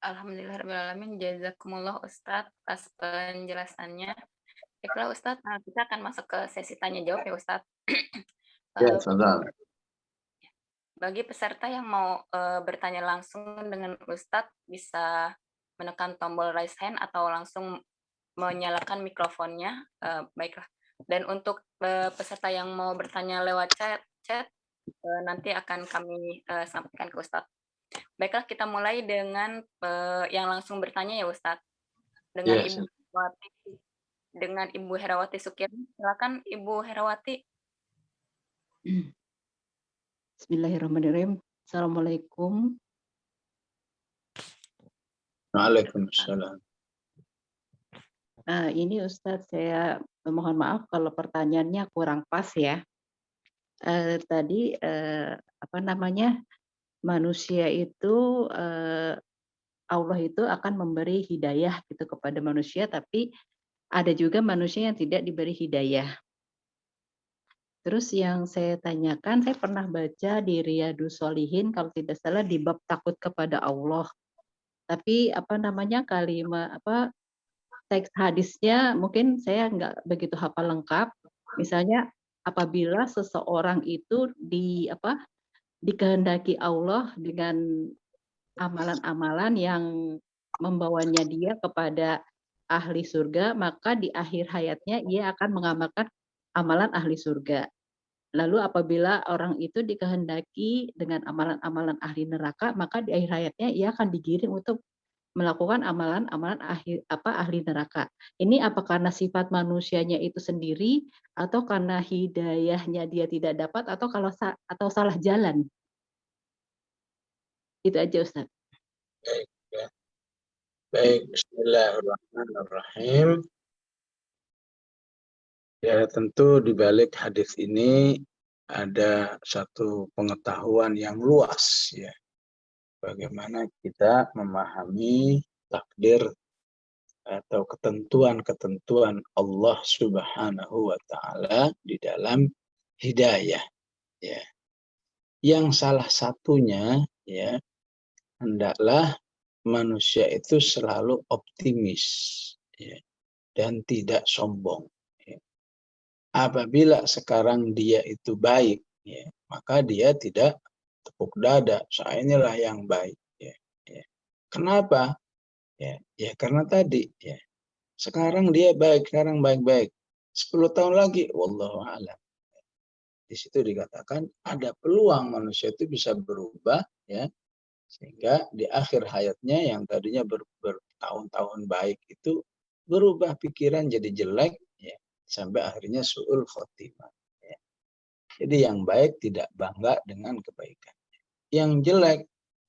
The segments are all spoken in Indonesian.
Alhamdulillahirobbilalamin, jazakumullah Ustadz atas penjelasannya. Baiklah Ustadz, kita akan masuk ke sesi tanya jawab ya Ustadz. Ya, Eee, tafadhal. Bagi peserta yang mau, bertanya langsung dengan Ustadz, bisa menekan tombol raise hand atau langsung menyalakan mikrofonnya, baiklah. Dan untuk, peserta yang mau bertanya lewat chat, nanti akan kami, sampaikan ke Ustadz. Baiklah, kita mulai dengan, yang langsung bertanya ya Ustadz, dengan Ya, Ibu Herawati Ibu Herawati Sukirni. Silakan Ibu Herawati. Bismillahirrahmanirrahim. Assalamualaikum. Waalaikumsalam. Ini Ustadz, saya mohon maaf kalau pertanyaannya kurang pas ya. Tadi apa namanya, manusia itu Allah itu akan memberi hidayah gitu kepada manusia, tapi ada juga manusia yang tidak diberi hidayah. Terus yang saya tanyakan, saya pernah baca di Riyadhus Shalihin kalau tidak salah di bab takut kepada Allah. Tapi apa namanya, teks hadisnya mungkin saya nggak begitu hafal lengkap. Misalnya apabila seseorang itu dikehendaki Allah dengan amalan-amalan yang membawanya dia kepada ahli surga, maka di akhir hayatnya ia akan mengamalkan amalan ahli surga. Lalu apabila orang itu dikehendaki dengan amalan-amalan ahli neraka, maka di akhir hayatnya ia akan digiring untuk melakukan amalan-amalan ahli neraka. Ini apa karena sifat manusianya itu sendiri atau karena hidayahnya dia tidak dapat atau salah jalan? Itu aja Ustaz. Baik, ya. Baik, bismillahirrahmanirrahim. Ya, tentu di balik hadis ini ada satu pengetahuan yang luas ya. Bagaimana kita memahami takdir atau ketentuan-ketentuan Allah Subhanahu wa taala di dalam hidayah ya. Yang salah satunya ya, hendaklah manusia itu selalu optimis ya, dan tidak sombong ya. Apabila sekarang dia itu baik ya, maka dia tidak tepuk dada, saya inilah yang baik ya, ya. Kenapa? Ya karena tadi ya. Sekarang dia baik, sekarang baik-baik. 10 tahun lagi wallahu a'lam. Di situ dikatakan ada peluang manusia itu bisa berubah ya, sehingga di akhir hayatnya yang tadinya bertahun-tahun baik itu berubah pikiran jadi jelek ya, sampai akhirnya su'ul khotimah ya. Jadi yang baik tidak bangga dengan kebaikan. Yang jelek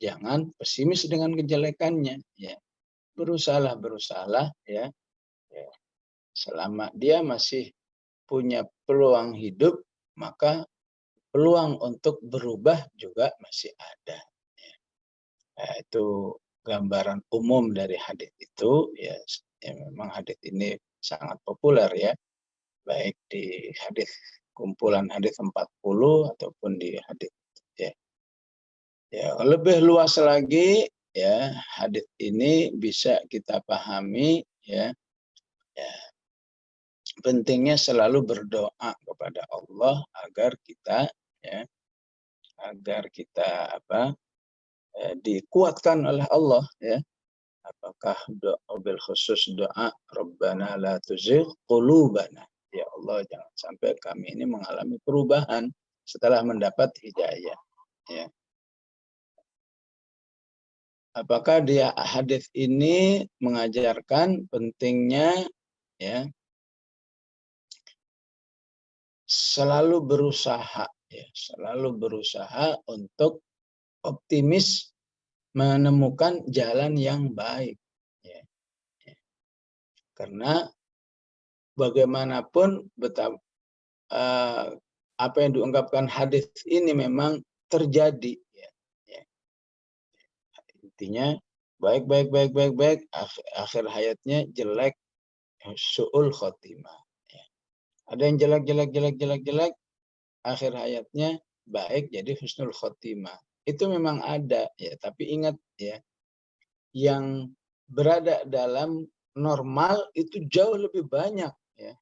jangan pesimis dengan kejelekannya ya. Berusahalah ya, ya. Selama dia masih punya peluang hidup, maka peluang untuk berubah juga masih ada. Ya. Nah, itu gambaran umum dari hadits itu ya, memang hadits ini sangat populer ya, baik di hadits kumpulan hadits 40 ataupun di hadits ya. Ya, lebih luas lagi ya, hadits ini bisa kita pahami ya. Ya, pentingnya selalu berdoa kepada Allah agar kita ya, dikuatkan oleh Allah ya. Apakah doa bil khusus doa Rabbana la tuzigh qulubana. Ya Allah, jangan sampai kami ini mengalami perubahan setelah mendapat hidayah ya. Apakah dia hadis ini mengajarkan pentingnya ya selalu berusaha ya, selalu berusaha untuk optimis menemukan jalan yang baik ya. Ya. Karena bagaimanapun apa yang diungkapkan hadis ini memang terjadi ya. Ya. Intinya baik akhir hayatnya jelek, su'ul khotimah ya. Ada yang jelek akhir hayatnya baik jadi husnul khotimah. Itu memang ada ya, tapi ingat ya, yang berada dalam normal itu jauh lebih banyak, ya.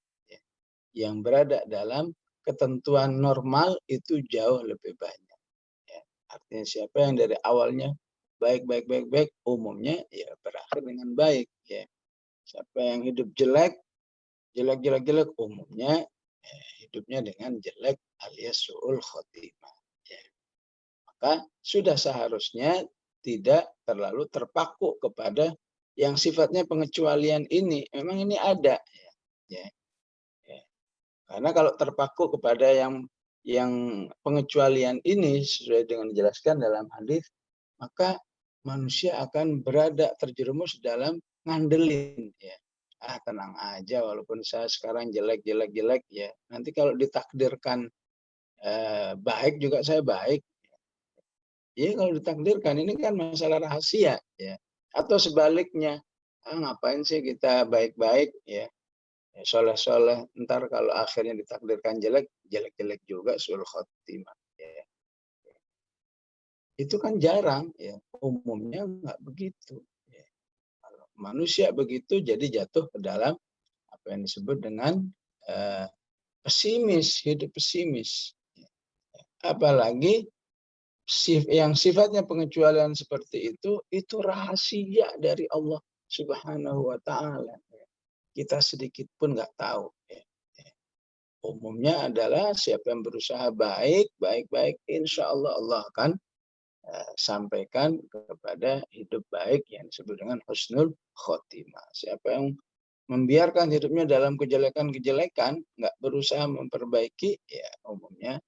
Yang berada dalam ketentuan normal itu jauh lebih banyak. Ya. Artinya siapa yang dari awalnya baik, umumnya ya berakhir dengan baik. Ya. Siapa yang hidup jelek, umumnya hidupnya dengan jelek alias su'ul khotimah. Ya. Maka sudah seharusnya tidak terlalu terpaku kepada yang sifatnya pengecualian ini. Memang ini ada. Ya. Ya. Karena kalau terpaku kepada yang pengecualian ini sesuai dengan dijelaskan dalam hadis, maka manusia akan berada terjerumus dalam ngandelin, ya. Tenang aja walaupun saya sekarang jelek ya. Nanti kalau ditakdirkan baik juga saya baik. Ya kalau ditakdirkan ini kan masalah rahasia, ya. Atau sebaliknya, ngapain sih kita baik-baik, ya. Soleh-soleh, ntar kalau akhirnya ditakdirkan jelek juga suul khotimah. Ya. Itu kan jarang, ya. Umumnya nggak begitu. Ya. Kalau manusia begitu, jadi jatuh ke dalam apa yang disebut dengan pesimis, hidup pesimis. Ya. Apalagi yang sifatnya pengecualian seperti itu rahasia dari Allah Subhanahu wa Ta'ala. Kita sedikit pun nggak tahu. Umumnya adalah siapa yang berusaha baik, insya Allah Allah akan sampaikan kepada hidup baik yang disebut dengan husnul khotimah. Siapa yang membiarkan hidupnya dalam kejelekan, nggak berusaha memperbaiki, ya umumnya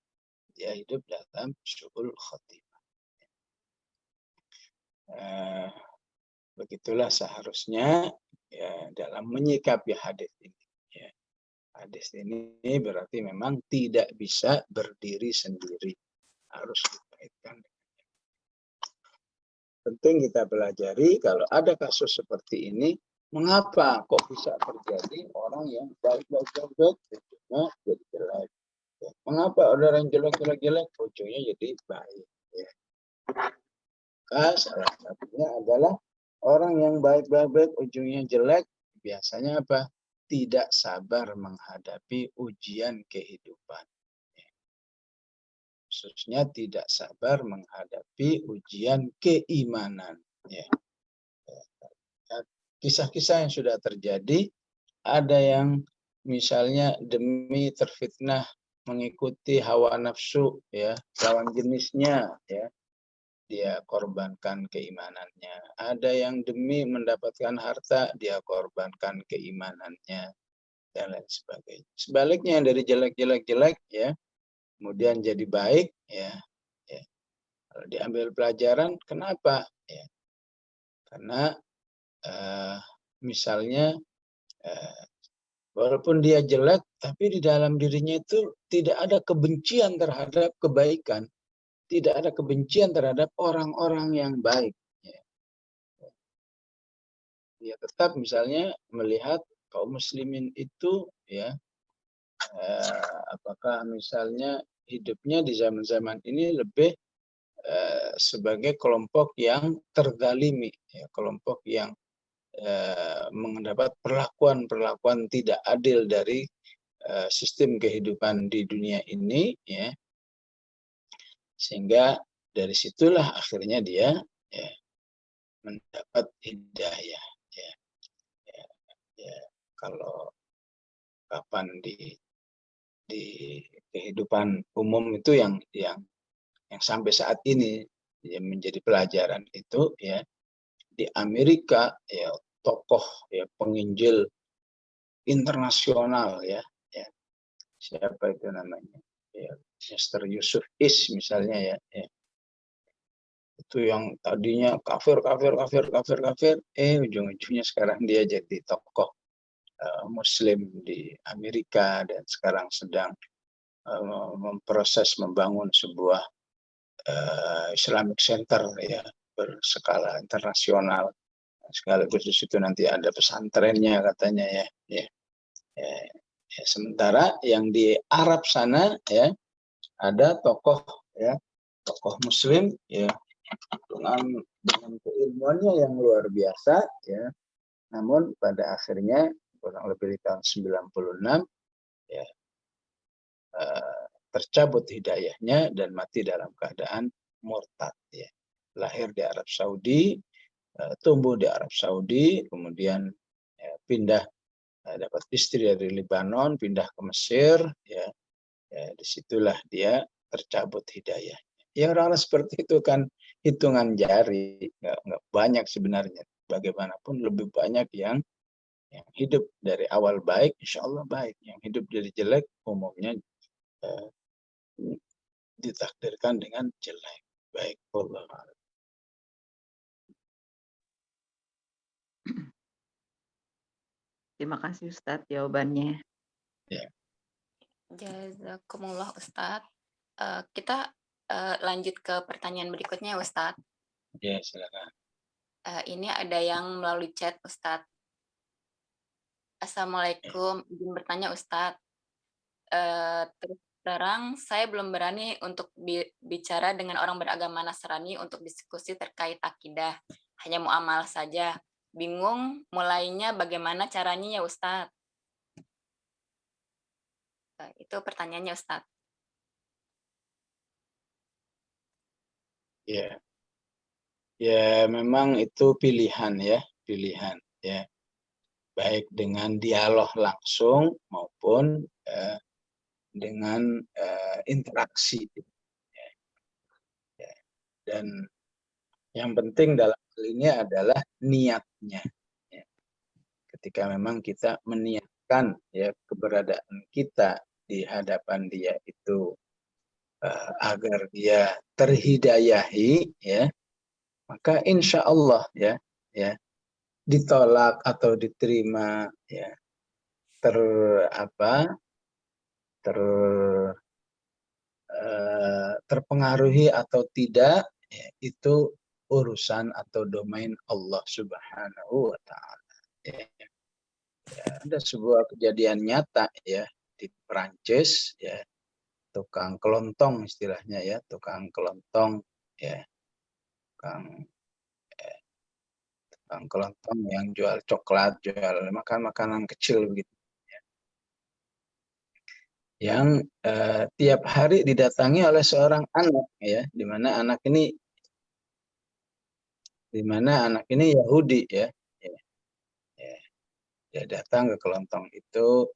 dia hidup dalam su'ul khotimah. Begitulah seharusnya ya dalam menyikapi hadis ini. Ya. Hadis ini berarti memang tidak bisa berdiri sendiri, harus dikaitkan. Penting kita pelajari kalau ada kasus seperti ini, mengapa kok bisa terjadi orang yang baik-baik ujungnya jadi jelek. Ya. Mengapa orang yang jelek ujungnya jadi baik. Ya. Maka salah satunya adalah orang yang baik-baik ujungnya jelek, biasanya apa? Tidak sabar menghadapi ujian kehidupan. Khususnya tidak sabar menghadapi ujian keimanan. Kisah-kisah yang sudah terjadi, ada yang misalnya demi terfitnah mengikuti hawa nafsu, ya, lawan jenisnya, ya, dia korbankan keimanannya. Ada yang demi mendapatkan harta, dia korbankan keimanannya, dan lain sebagainya. Sebaliknya yang dari jelek, ya, kemudian jadi baik, ya. Kalau diambil pelajaran, kenapa? Ya. Karena misalnya walaupun dia jelek, tapi di dalam dirinya itu tidak ada kebencian terhadap kebaikan. Tidak ada kebencian terhadap orang-orang yang baik. Dia tetap misalnya melihat kaum muslimin itu, ya, apakah misalnya hidupnya di zaman-zaman ini lebih sebagai kelompok yang terzalimi, ya, kelompok yang mendapat perlakuan tidak adil dari sistem kehidupan di dunia ini, ya. Sehingga dari situlah akhirnya dia, ya, mendapat hidayah. Ya, kalau kapan di kehidupan umum itu yang sampai saat ini ya, menjadi pelajaran itu, ya, di Amerika, ya, tokoh, ya, penginjil internasional, ya, siapa itu namanya, ya, Sister Yusuf Is misalnya, ya, itu yang tadinya kafir, ujung-ujungnya sekarang dia jadi tokoh Muslim di Amerika dan sekarang sedang memproses membangun sebuah Islamic Center, ya, berskala internasional. Sekaligus di situ nanti ada pesantrennya katanya, ya. Sementara yang di Arab sana, ya, ada tokoh, ya, tokoh Muslim, ya, dengan keilmuannya yang luar biasa, ya. Namun pada akhirnya kurang lebih di tahun 96 ya tercabut hidayahnya dan mati dalam keadaan murtad, ya. Lahir di Arab Saudi, tumbuh di Arab Saudi, kemudian ya, pindah, dapat istri dari Lebanon, pindah ke Mesir, ya. Disitulah dia tercabut hidayah. Ya, orang-orang seperti itu kan hitungan jari, nggak banyak sebenarnya. Bagaimanapun lebih banyak yang hidup dari awal baik, insya Allah baik. Yang hidup dari jelek, umumnya ditakdirkan dengan jelek. Baik, Allah. Terima kasih Ustadz jawabannya. Ya. Jazakumullah Ustadz. Kita lanjut ke pertanyaan berikutnya Ustadz. Ya, silakan. Ini ada yang melalui chat Ustadz. Assalamualaikum, izin bertanya Ustadz. Terus terang saya belum berani untuk bicara dengan orang beragama Nasrani untuk diskusi terkait akidah. Hanya muamalah saja. Bingung mulainya bagaimana caranya ya Ustadz? Itu pertanyaannya Ustadz. Ya. Ya, memang itu pilihan ya, pilihan ya. Baik dengan dialog langsung maupun dengan interaksi. Ya. Dan yang penting dalam hal ini adalah niatnya. Ya. Ketika memang kita meniatkan ya keberadaan kita di hadapan dia itu agar dia terhidayahi, ya, maka insya Allah ya ditolak atau diterima, ya terpengaruhi atau tidak, ya, itu urusan atau domain Allah Subhanahu wa Ta'ala. Ya. Ada sebuah kejadian nyata ya di Perancis, ya, tukang kelontong istilahnya ya, tukang kelontong ya, tukang kelontong yang jual coklat, jual makanan kecil begitu. Yang tiap hari didatangi oleh seorang anak ya, di mana anak ini Yahudi ya. Dia datang ke kelontong itu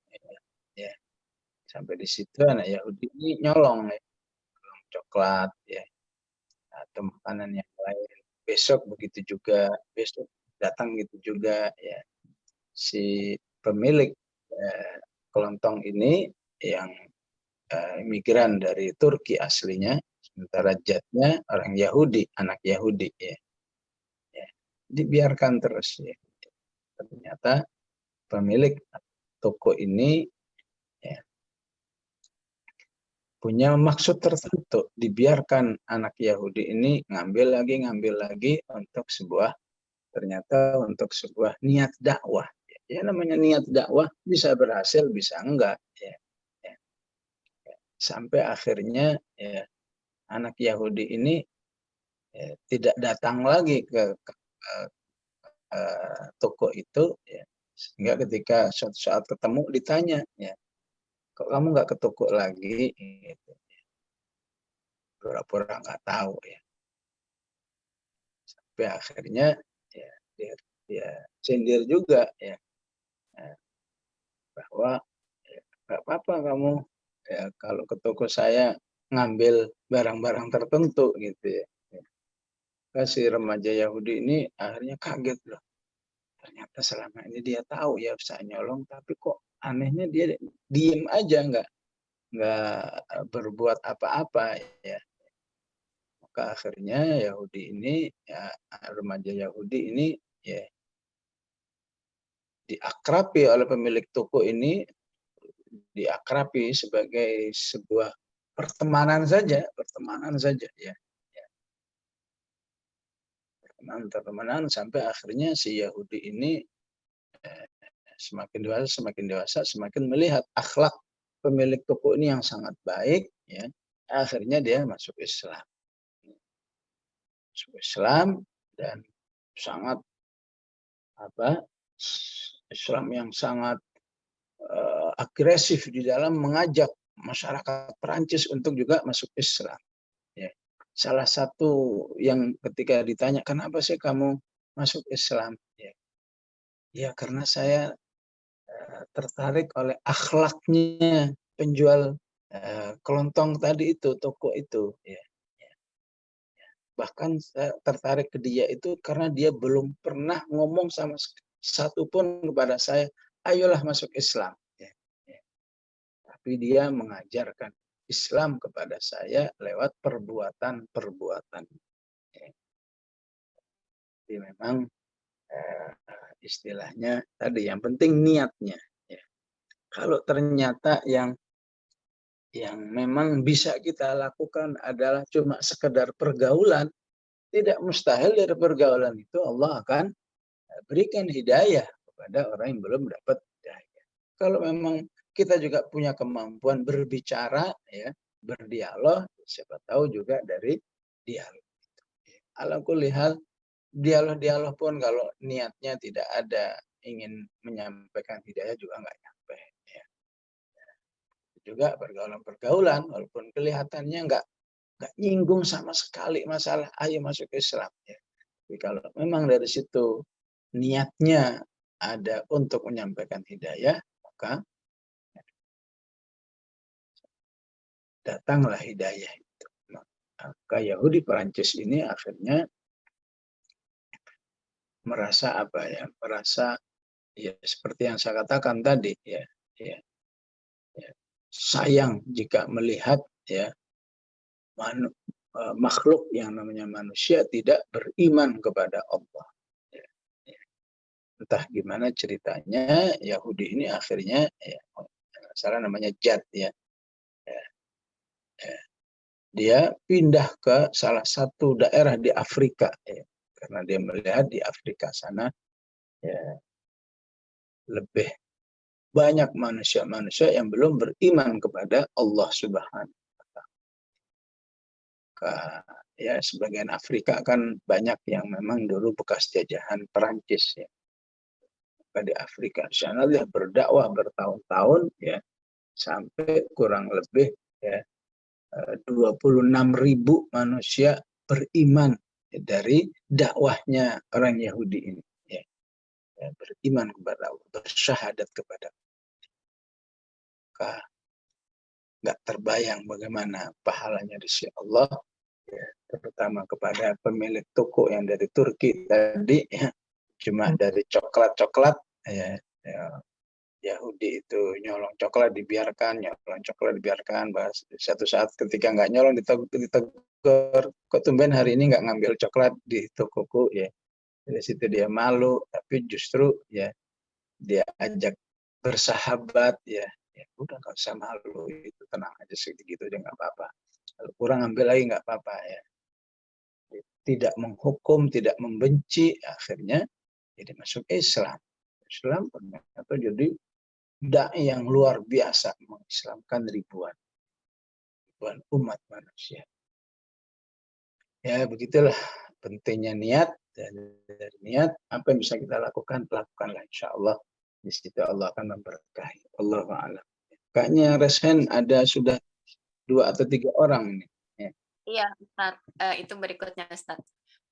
ya. Sampai di situ anak Yahudi ini nyolong ya, coklat ya atau makanan yang lain. Besok begitu juga, besok datang gitu juga ya. Si pemilik kelontong ini yang imigran dari Turki aslinya, sementara jatnya orang Yahudi, anak Yahudi ya. Dibiarkan terus ya. Ternyata pemilik toko ini ya, punya maksud tertentu, dibiarkan anak Yahudi ini ngambil lagi untuk sebuah niat dakwah. Ya, namanya niat dakwah bisa berhasil, bisa enggak ya. Sampai akhirnya ya, anak Yahudi ini tidak datang lagi ke toko itu ya. Sehingga ketika suatu saat ketemu ditanya ya, kok kamu nggak ke toko lagi gitu. Pura-pura nggak tahu ya. Sampai akhirnya ya dia sindir juga ya, bahwa ya, nggak apa-apa kamu ya kalau ke toko saya ngambil barang-barang tertentu gitu ya. Si remaja Yahudi ini akhirnya kaget loh. Ternyata selama ini dia tahu ya bisa nyolong, tapi kok anehnya dia diem aja, nggak berbuat apa-apa ya. Maka akhirnya Yahudi ini ya, remaja Yahudi ini ya diakrabi oleh pemilik toko ini, diakrabi sebagai sebuah pertemanan saja ya. Pertemanan sampai akhirnya si Yahudi ini semakin dewasa semakin melihat akhlak pemilik toko ini yang sangat baik ya. Akhirnya dia masuk Islam. Islam dan sangat Islam yang sangat agresif di dalam mengajak masyarakat Perancis untuk juga masuk Islam. Ya. Salah satu yang ketika ditanya, kenapa sih kamu masuk Islam? Ya karena saya tertarik oleh akhlaknya penjual kelontong tadi itu, toko itu. Ya. Bahkan saya tertarik ke dia itu karena dia belum pernah ngomong sama satu pun kepada saya, ayolah masuk Islam. Tapi dia mengajarkan Islam kepada saya lewat perbuatan-perbuatan. Jadi memang istilahnya tadi yang penting niatnya. Kalau ternyata yang memang bisa kita lakukan adalah cuma sekedar pergaulan, tidak mustahil dari pergaulan itu Allah akan berikan hidayah kepada orang yang belum dapat hidayah. Kalau memang kita juga punya kemampuan berbicara, ya, berdialog, siapa tahu juga dari dialog. Ala kulli hal, dialog pun kalau niatnya tidak ada ingin menyampaikan hidayah juga nggak nyampe. Ya. Juga pergaulan-pergaulan, walaupun kelihatannya nggak nyinggung sama sekali masalah ayo masuk Islam. Ya. Tapi kalau memang dari situ niatnya ada untuk menyampaikan hidayah, maka datanglah hidayah itu. Maka Yahudi Perancis ini akhirnya merasa merasa ya seperti yang saya katakan tadi ya. Sayang jika melihat ya makhluk yang namanya manusia tidak beriman kepada Allah. Entah gimana ceritanya Yahudi ini akhirnya salah namanya Jad ya. Dia pindah ke salah satu daerah di Afrika ya. Karena dia melihat di Afrika sana ya, lebih banyak manusia-manusia yang belum beriman kepada Allah Subhanahu wa Ta'ala. Ya, sebagian Afrika kan banyak yang memang dulu bekas jajahan Perancis ya. Di Afrika sana dia berdakwah bertahun-tahun ya sampai kurang lebih ya 26.000 manusia beriman dari dakwahnya orang Yahudi ini ya. Beriman kepada Allah, bersyahadat kepada Allah. Nggak terbayang bagaimana pahalanya di sisi Allah ya, terutama kepada pemilik toko yang dari Turki tadi ya, cuma dari coklat ya, Yahudi itu nyolong coklat dibiarkan, bahas satu saat ketika nggak nyolong ditegur, kok tumben hari ini nggak ngambil coklat di tokoku ya. Dari situ dia malu, tapi justru ya dia ajak bersahabat ya udah nggak usah malu, itu tenang aja segitu aja nggak apa-apa. Kalau kurang ambil lagi nggak apa-apa ya. Tidak menghukum, tidak membenci, akhirnya jadi masuk Islam ternyata jadi dai yang luar biasa mengislamkan ribuan umat manusia. Ya begitulah pentingnya niat, dan dari niat apa yang bisa kita lakukan, lakukanlah insya Allah. Di situ Allah akan memberkahi. Allahu a'lam. Kayaknya Reshen ada sudah 2 atau 3 orang ini. Ya. Iya, Ustaz. Itu berikutnya, Ustaz.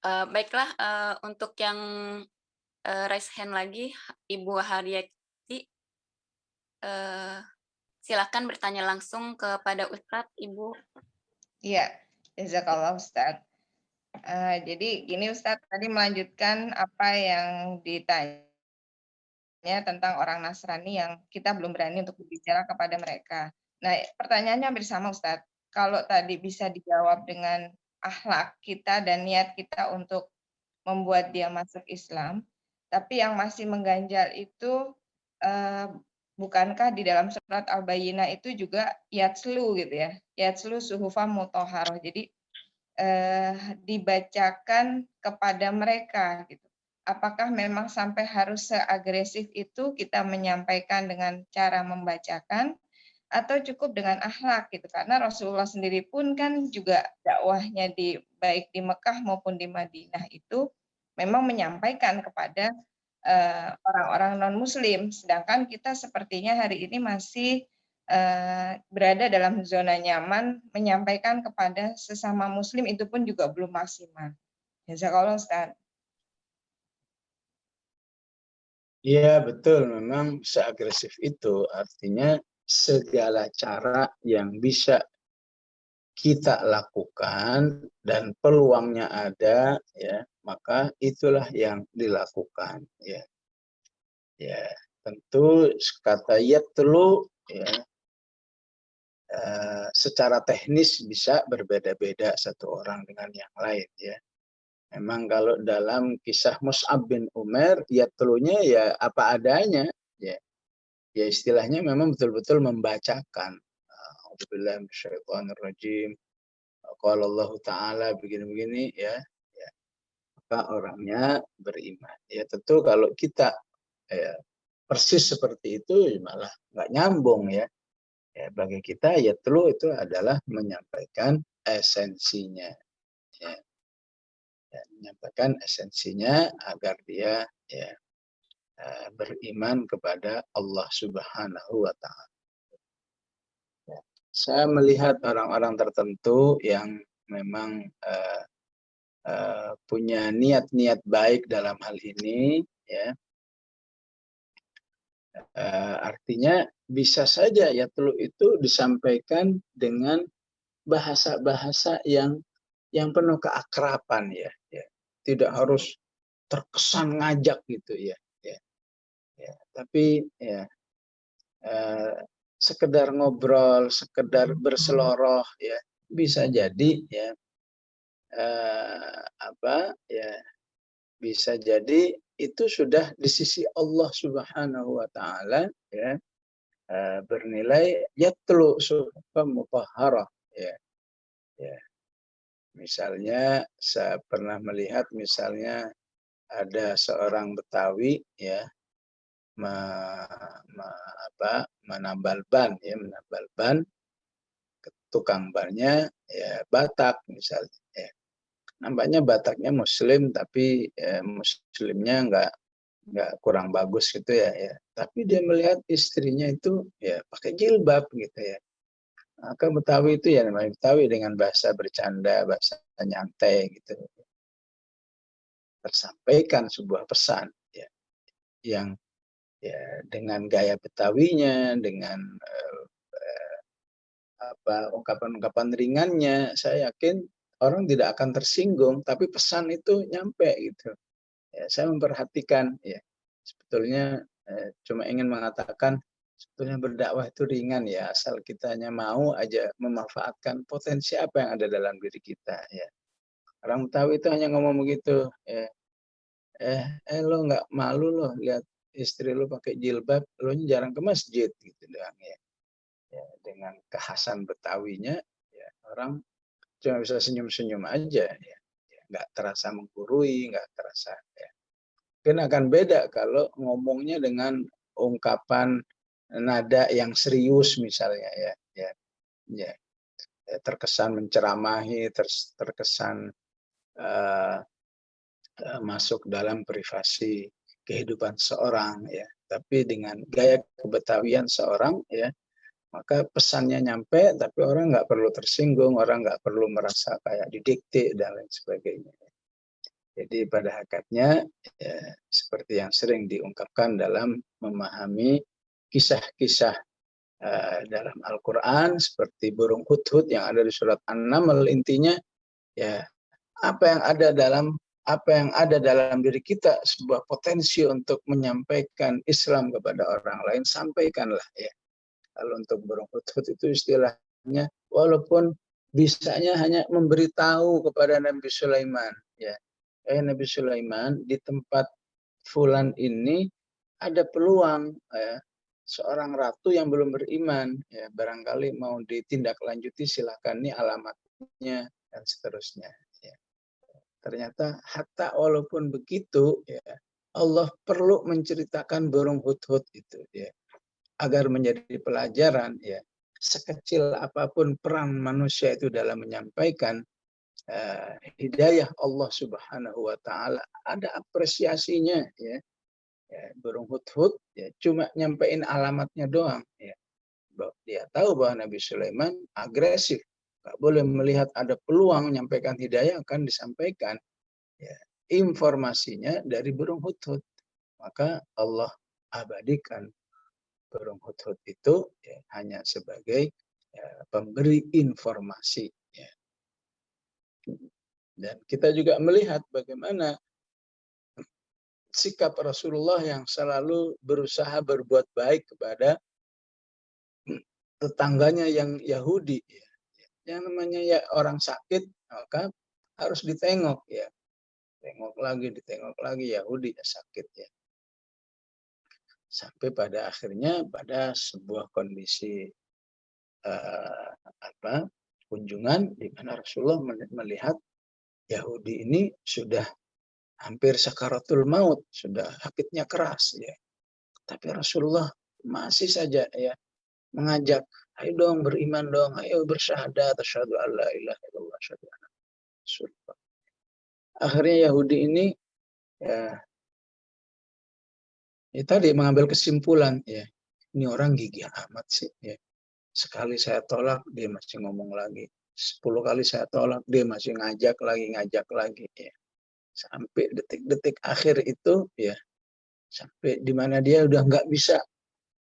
Baiklah, untuk yang raise hand lagi, Ibu Haryati, silakan bertanya langsung kepada Ustaz, Ibu. Iya, jazakallah Ustaz. Jadi gini Ustaz, tadi melanjutkan apa yang ditanya tentang orang Nasrani yang kita belum berani untuk berbicara kepada mereka. Nah, pertanyaannya hampir sama Ustaz. Kalau tadi bisa dijawab dengan akhlak kita dan niat kita untuk membuat dia masuk Islam, tapi yang masih mengganjal itu bukankah di dalam surat Al-Bayyinah itu juga yatslu gitu ya, yatslu suhufan mutahharah. Jadi dibacakan kepada mereka gitu. Apakah memang sampai harus seagresif itu kita menyampaikan dengan cara membacakan, atau cukup dengan akhlak gitu. Karena Rasulullah sendiri pun kan juga dakwahnya baik di Mekah maupun di Madinah itu memang menyampaikan kepada orang-orang non-muslim, sedangkan kita sepertinya hari ini masih berada dalam zona nyaman menyampaikan kepada sesama muslim, itu pun juga belum maksimal. Jazakallah Ustaz. Iya betul, memang seagresif itu, artinya segala cara yang bisa kita lakukan dan peluangnya ada, ya maka itulah yang dilakukan, ya. Ya, tentu kata yatlu ya secara teknis bisa berbeda-beda satu orang dengan yang lain ya. Memang kalau dalam kisah Mus'ab bin Umair yatlunya ya apa adanya ya. Ya istilahnya memang betul-betul membacakan. A'udzubillahi minasyaitonirrajim. Qala Allah Ta'ala begini-begini ya. Ya. Maka orangnya beriman. Ya tentu kalau kita ya, persis seperti itu malah nggak nyambung ya. Ya bagi kita ya itu adalah menyampaikan esensinya. Ya. Ya, menyampaikan esensinya agar dia ya beriman kepada Allah Subhanahu wa Ta'ala. Ya. Saya melihat orang-orang tertentu yang memang punya niat-niat baik dalam hal ini, ya. Artinya bisa saja ya itu disampaikan dengan bahasa-bahasa yang penuh keakraban ya, ya. Tidak harus terkesan ngajak gitu ya, ya. Ya. Tapi ya sekedar ngobrol, sekedar berseloroh ya bisa jadi ya apa ya bisa jadi itu sudah di sisi Allah Subhanahu wa Ta'ala ya bernilai yatlu suhufan mutahharah ya. Ya. Misalnya saya pernah melihat misalnya ada seorang Betawi ya menambal ban ya menambal ban tukang bannya ya Batak misalnya ya. Nampaknya Bataknya Muslim tapi Muslimnya nggak kurang bagus gitu ya, ya. Tapi dia melihat istrinya itu ya pakai jilbab gitu ya. Maka Betawi itu ya namanya Betawi dengan bahasa bercanda, bahasa nyantai gitu. Tersampaikan sebuah pesan ya yang ya dengan gaya Betawinya, dengan ungkapan-ungkapan ringannya, saya yakin orang tidak akan tersinggung, tapi pesan itu nyampe gitu. Ya, saya memperhatikan ya sebetulnya cuma ingin mengatakan sebetulnya berdakwah itu ringan ya asal kita hanya mau aja memanfaatkan potensi apa yang ada dalam diri kita ya. Orang Betawi itu hanya ngomong begitu ya. Lo nggak malu lo lihat istri lo pakai jilbab, lo jarang ke masjid gitu doang ya. Ya dengan kekhasan Betawinya ya orang cuma bisa senyum-senyum aja ya. Ya nggak terasa menggurui, nggak terasa ya. Mungkin akan beda kalau ngomongnya dengan ungkapan nada yang serius misalnya ya, ya, ya terkesan menceramahi, terkesan masuk dalam privasi kehidupan seorang ya. Tapi dengan gaya kebetawian seorang ya, maka pesannya nyampe, tapi orang nggak perlu tersinggung, orang nggak perlu merasa kayak didikte dan lain sebagainya. Jadi pada hakikatnya ya, seperti yang sering diungkapkan dalam memahami kisah-kisah dalam Al-Quran seperti burung hudhud yang ada di surat An-Naml, intinya ya apa yang ada dalam diri kita sebuah potensi untuk menyampaikan Islam kepada orang lain, sampaikanlah ya. Kalau untuk burung hudhud itu istilahnya walaupun bisanya hanya memberitahu kepada Nabi Sulaiman ya. Nabi Sulaiman di tempat fulan ini ada peluang ya, seorang ratu yang belum beriman ya, barangkali mau ditindaklanjuti silahkan, ini alamatnya dan seterusnya ya. Ternyata hatta walaupun begitu ya Allah perlu menceritakan burung hudhud itu ya agar menjadi pelajaran ya sekecil apapun peran manusia itu dalam menyampaikan hidayah Allah Subhanahu wa taala, ada apresiasinya ya. Burung hudhud ya cuma nyampein alamatnya doang ya. Dia tahu bahwa Nabi Sulaiman agresif, nggak boleh melihat ada peluang menyampaikan hidayah akan disampaikan ya. Informasinya dari burung hudhud, maka Allah abadikan burung hudhud itu ya, hanya sebagai pemberi informasi ya. Dan kita juga melihat bagaimana sikap Rasulullah yang selalu berusaha berbuat baik kepada tetangganya yang Yahudi. Ya. Yang namanya ya orang sakit, maka harus ditengok ya. Ditengok lagi Yahudi ya sakit ya. Sampai pada akhirnya pada sebuah kondisi kunjungan di mana Rasulullah melihat Yahudi ini sudah hampir sakaratul maut, sudah sakitnya keras ya. Tapi Rasulullah masih saja ya mengajak, ayo dong beriman dong, ayo bersyahadat, asyhadu an la ilaha illallah, asyhadu anna Rasulullah. Akhirnya Yahudi ini ya tadi mengambil kesimpulan ya, ini orang gigih amat sih ya. Sekali saya tolak dia masih ngomong lagi, 10 kali saya tolak dia masih ngajak lagi ya. Sampai detik-detik akhir itu ya, sampai di mana dia udah nggak bisa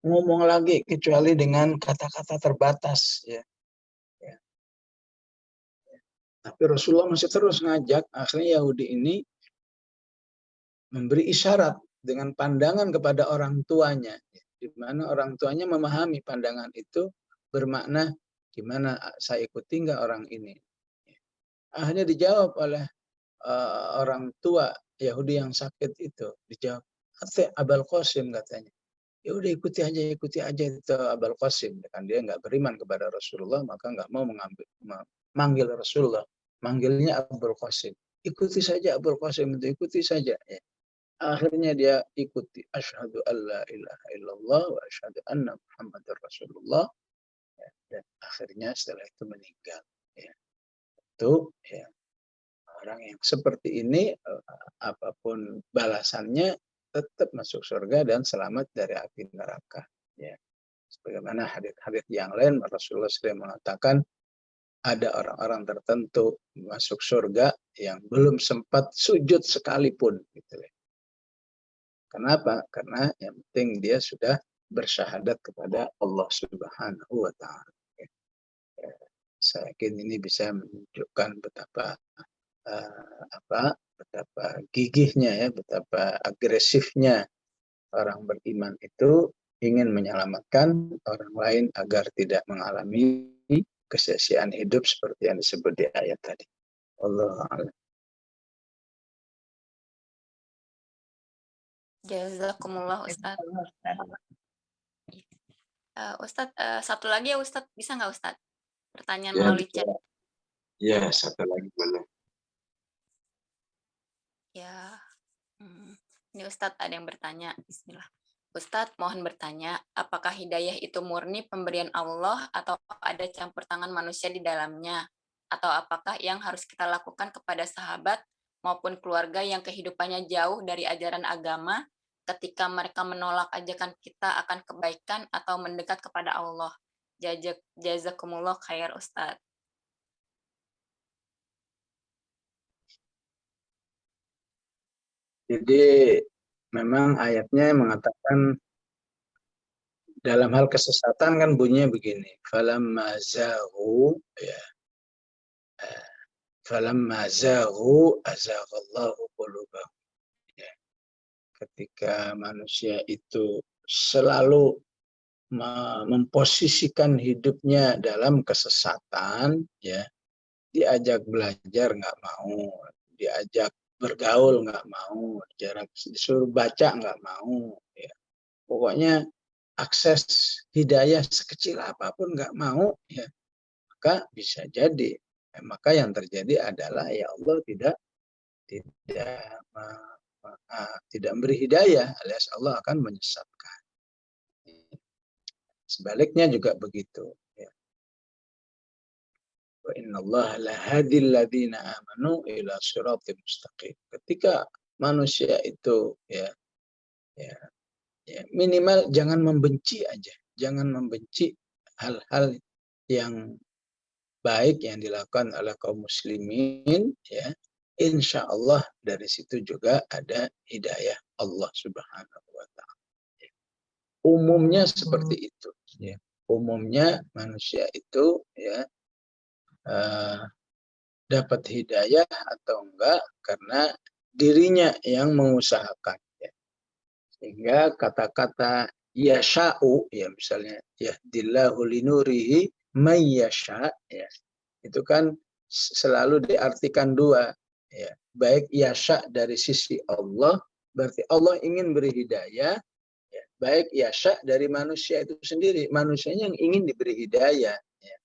ngomong lagi kecuali dengan kata-kata terbatas ya. Tapi Rasulullah masih terus ngajak. Akhirnya Yahudi ini memberi isyarat dengan pandangan kepada orang tuanya, di mana orang tuanya memahami pandangan itu bermakna gimana saya ikuti nggak orang ini. Akhirnya dijawab oleh orang tua Yahudi yang sakit itu, dijawab, "Ate Abul Qasim," katanya. Ya udah ikuti aja itu Abul Qasim. Kan dia nggak beriman kepada Rasulullah, maka nggak mau manggil Rasulullah, manggilnya Abul Qasim. Ikuti saja Abul Qasim itu, ikuti saja. Ya. Akhirnya dia ikuti, asyhadu alla ilaha illallah wa asyhadu anna Muhammadar Rasulullah. Ya. Dan akhirnya setelah itu meninggal. Ya. Itu ya, orang yang seperti ini apapun balasannya tetap masuk surga dan selamat dari api neraka. Ya. Sebagaimana hadits-hadits yang lain Rasulullah SAW mengatakan ada orang-orang tertentu masuk surga yang belum sempat sujud sekalipun. Gitu. Kenapa? Karena yang penting dia sudah bersyahadat kepada Allah Subhanahu wa taala. Ya. Saya yakin ini bisa menunjukkan betapa betapa gigihnya ya, betapa agresifnya orang beriman itu ingin menyelamatkan orang lain agar tidak mengalami kesia-siaan hidup seperti yang disebut di ayat tadi. Allahu a'lam. Jazakumullah Ustaz. Ustaz, satu lagi ya Ustaz, bisa nggak Ustaz? Pertanyaan melalui chat. Ya, satu lagi boleh. Ya, ini Ustadz ada yang bertanya. Bismillah. Ustadz mohon bertanya, apakah hidayah itu murni pemberian Allah atau ada campur tangan manusia di dalamnya? Atau apakah yang harus kita lakukan kepada sahabat maupun keluarga yang kehidupannya jauh dari ajaran agama ketika mereka menolak ajakan kita akan kebaikan atau mendekat kepada Allah? Jazakumullah khair Ustadz. Jadi memang ayatnya mengatakan dalam hal kesesatan kan bunyinya begini, falamma zaghu ya. Falamma zaghu azaghallahu qulubahum. Ya. Ketika manusia itu selalu memposisikan hidupnya dalam kesesatan ya, diajak belajar nggak mau, diajak bergaul nggak mau, disuruh baca nggak mau ya. Pokoknya akses hidayah sekecil apapun nggak mau ya, maka bisa jadi maka yang terjadi adalah ya Allah tidak memberi hidayah, alias Allah akan menyesatkan. Sebaliknya juga begitu ya. Wa innallaha lahadil ladzina amanu ila siratal mustaqim. Ketika manusia itu ya minimal jangan membenci aja, jangan membenci hal-hal yang baik yang dilakukan oleh kaum muslimin, ya, insya Allah dari situ juga ada hidayah Allah Subhanahu wa Ta'ala. Umumnya seperti itu, ya. Umumnya manusia itu ya dapat hidayah atau enggak karena dirinya yang mengusahakan, ya. Sehingga kata-kata yasha'u, ya misalnya yahdillahu linurihi may yasha', ya, itu kan selalu diartikan dua, ya. Baik yasha' dari sisi Allah, berarti Allah ingin beri hidayah, ya. Baik yasha' dari manusia itu sendiri, manusianya yang ingin diberi hidayah, ya.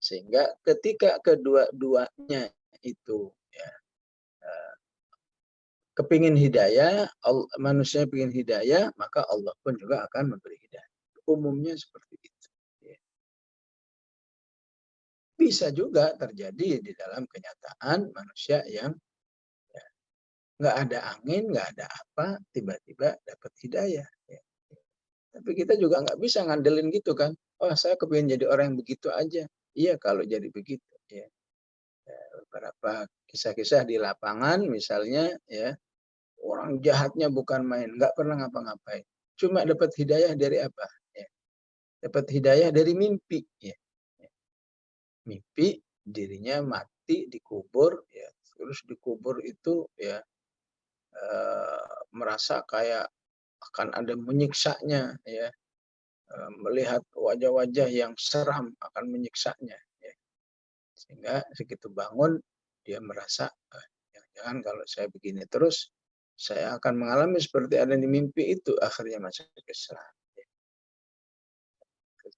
Sehingga ketika kedua-duanya itu ya kepingin hidayah, manusia ingin hidayah, maka Allah pun juga akan memberi hidayah. Umumnya seperti itu. Ya. Bisa juga terjadi di dalam kenyataan manusia yang ya, nggak ada angin, nggak ada apa, tiba-tiba dapat hidayah. Ya. Tapi kita juga nggak bisa ngandelin gitu kan. Oh, saya kepingin jadi orang yang begitu aja. Iya, kalau jadi begitu. Ya. Beberapa kisah-kisah di lapangan misalnya, ya, orang jahatnya bukan main, nggak pernah ngapa-ngapain. Cuma dapat hidayah dari apa? Ya. Dapat hidayah dari mimpi. Ya. Mimpi dirinya mati dikubur, ya. Terus dikubur itu ya merasa kayak akan ada menyiksanya, ya. Melihat wajah-wajah yang seram akan menyiksanya. Ya. Sehingga segitu bangun dia merasa jangan kalau saya begini terus saya akan mengalami seperti ada di mimpi itu, akhirnya masuk Islam.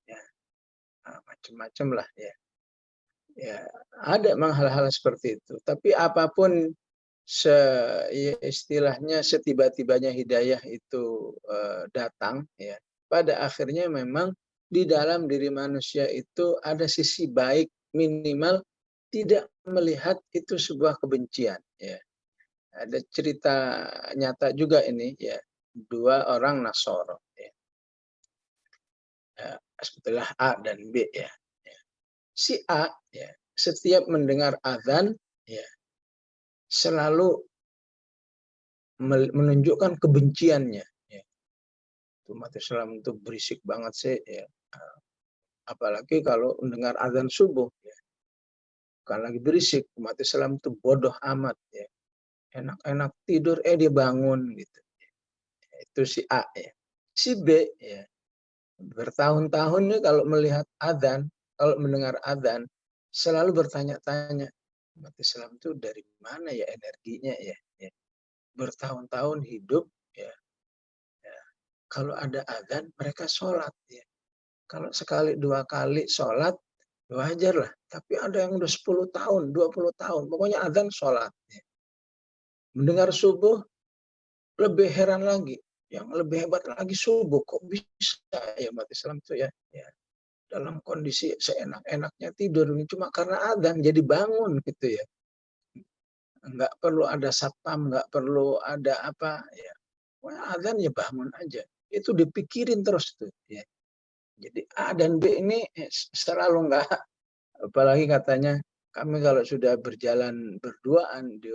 Ya. Macam-macam lah ya. Ya, ada memang hal-hal seperti itu. Tapi apapun istilahnya setiba-tibanya hidayah itu datang, ya, pada akhirnya memang di dalam diri manusia itu ada sisi baik, minimal tidak melihat itu sebuah kebencian. Ya. Ada cerita nyata juga ini, ya, dua orang Nasoro, ya. Sebetulnya A dan B, ya. Si A, ya, setiap mendengar azan, ya, selalu menunjukkan kebenciannya. Ya. Umat Islam itu berisik banget sih, ya. Apalagi kalau mendengar azan subuh, ya. Bukan lagi berisik, umat Islam itu bodoh amat, ya. Enak-enak tidur, dia bangun gitu. Itu si A, ya. Si B, ya, bertahun-tahun nih kalau melihat azan, kalau mendengar azan, selalu bertanya-tanya, umat Islam itu dari mana ya energinya, ya. Bertahun-tahun hidup, ya. Kalau ada azan mereka sholat, ya. Kalau sekali dua kali sholat wajar lah. Tapi ada yang udah 10 tahun, 20 tahun, pokoknya azan sholat. Ya. Mendengar subuh lebih heran lagi. Yang lebih hebat lagi subuh, kok bisa ya umat Islam itu ya, dalam kondisi seenak-enaknya tidur, cuma karena azan jadi bangun gitu ya. Nggak perlu ada satpam, nggak perlu ada apa ya. Azan ya bangun aja. Itu dipikirin terus tuh ya. Jadi A dan B ini selalu nggak, apalagi katanya kami kalau sudah berjalan berduaan di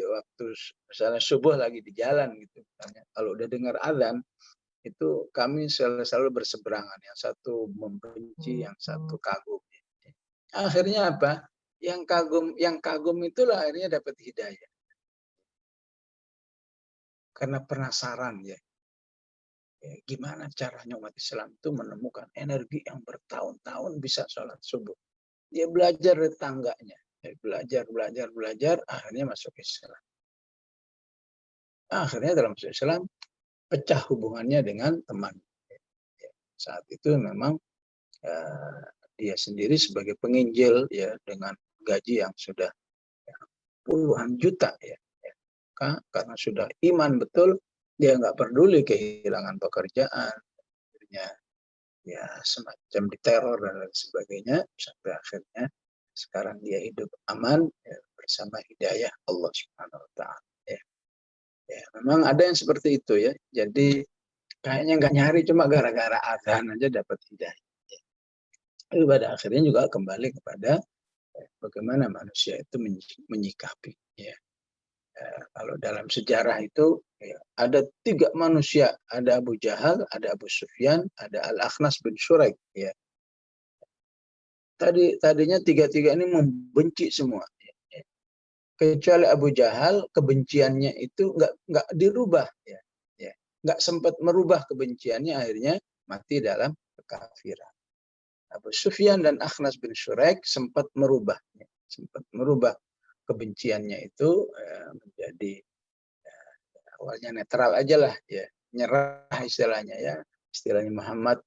waktu misalnya subuh lagi di jalan gitu, misalnya, kalau udah dengar azan itu kami selalu berseberangan, yang satu membenci, yang satu kagum. Akhirnya apa? Yang kagum itulah akhirnya dapat hidayah. Karena penasaran ya. Gimana caranya umat Islam itu menemukan energi yang bertahun-tahun bisa sholat subuh. Dia belajar dari tangganya. Belajar, akhirnya masuk Islam. Akhirnya dalam masuk Islam, pecah hubungannya dengan teman. Saat itu memang dia sendiri sebagai penginjil, ya, dengan gaji yang sudah puluhan juta, ya. Karena sudah iman betul, dia nggak peduli kehilangan pekerjaan, ya semacam diteror dan lain sebagainya, sampai akhirnya sekarang dia hidup aman ya, bersama hidayah Allah Subhanahu wa taala ya. Ya, memang ada yang seperti itu ya. Jadi kayaknya nggak nyari, cuma gara-gara azan aja dapat hidayah. Ya. Tapi pada akhirnya juga kembali kepada bagaimana manusia itu menyikapi ya. Kalau dalam sejarah itu ya, ada 3 manusia, ada Abu Jahal, ada Abu Sufyan, ada Al-Akhnas bin Syuraik ya. Tadinya 3-3 ini membenci semua ya. Kecuali Abu Jahal, kebenciannya itu nggak dirubah ya. Nggak sempat merubah kebenciannya, akhirnya mati dalam kekafiran. Abu Sufyan dan Akhnas bin Syuraik sempat merubah kebenciannya itu menjadi awalnya netral aja lah ya, nyerah istilahnya ya. Istilahnya Muhammad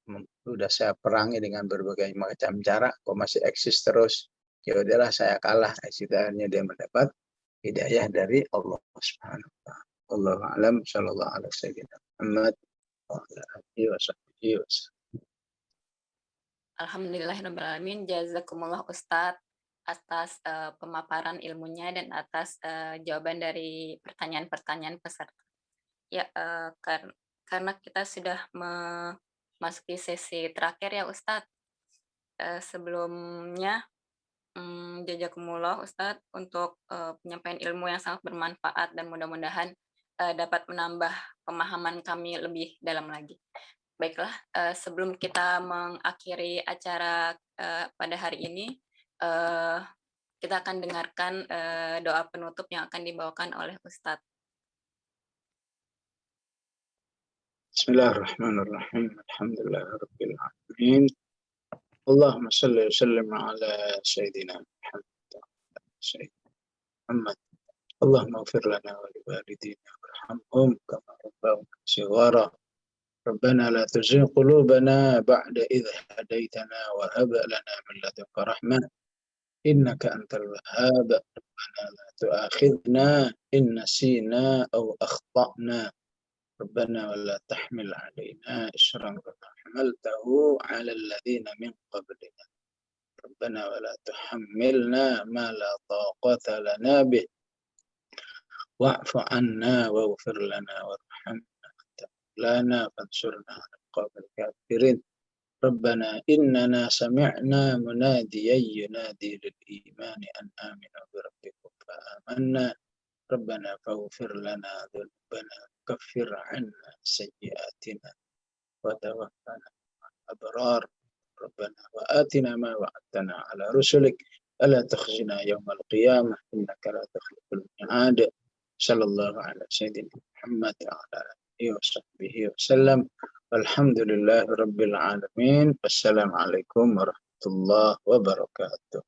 udah saya perangi dengan berbagai macam cara, kok masih eksis terus, ya udahlah saya kalah. Akhirnya dia mendapat hidayah dari Allah Subhanahu wa taala. Allahu a'lam, sallallahu alaihi wasallam. Muhammad wa ala alihi washabbihi wasallam. Alhamdulillahirrahmanirrahim. Jazakumullah Ustadz atas pemaparan ilmunya dan atas jawaban dari pertanyaan-pertanyaan peserta. Ya, karena kita sudah memasuki sesi terakhir ya Ustadz. Sebelumnya, jazakumullah Ustadz untuk penyampaian ilmu yang sangat bermanfaat dan mudah-mudahan dapat menambah pemahaman kami lebih dalam lagi. Baiklah, sebelum kita mengakhiri acara pada hari ini, kita akan dengarkan doa penutup yang akan dibawakan oleh Ustadz. Bismillahirrahmanirrahim. Alhamdulillahirabbil alamin. Allahumma shalli wa sallim ala sayyidina Muhammad. Allahumma ighfir lana wa liwalidina warhamhum kama rabbawna shighara. ربنا لا تزغ قلوبنا بعد إذ هديتنا وهب لنا من لدنك رحمة إنك أنت الوهاب. ربنا لا تؤاخذنا إن نسينا أو أخطأنا ربنا ولا تحمل علينا إصرا كما حملته على الذين من قبلنا ربنا ولا تحملنا ما لا طاقة لنا به واعف عنا واغفر لنا وارحمنا لنا فانصرنا على القوم الكافرين ربنا إننا سمعنا مناديا ينادي للإيمان أن آمنوا بربكم فآمنا ربنا فاغفر لنا ذنوبنا وكفر عنا سيئاتنا وتوفنا مع الأبرار ربنا وآتنا ما وعدتنا على رسلك ألا تخزنا يوم القيامة إنك لا تخلف الميعاد صلى الله على سيدنا محمد وعلى آله وصحبه وسلم والحمد لله رب العالمين. Wassalamualaikum warahmatullahi wabarakatuh.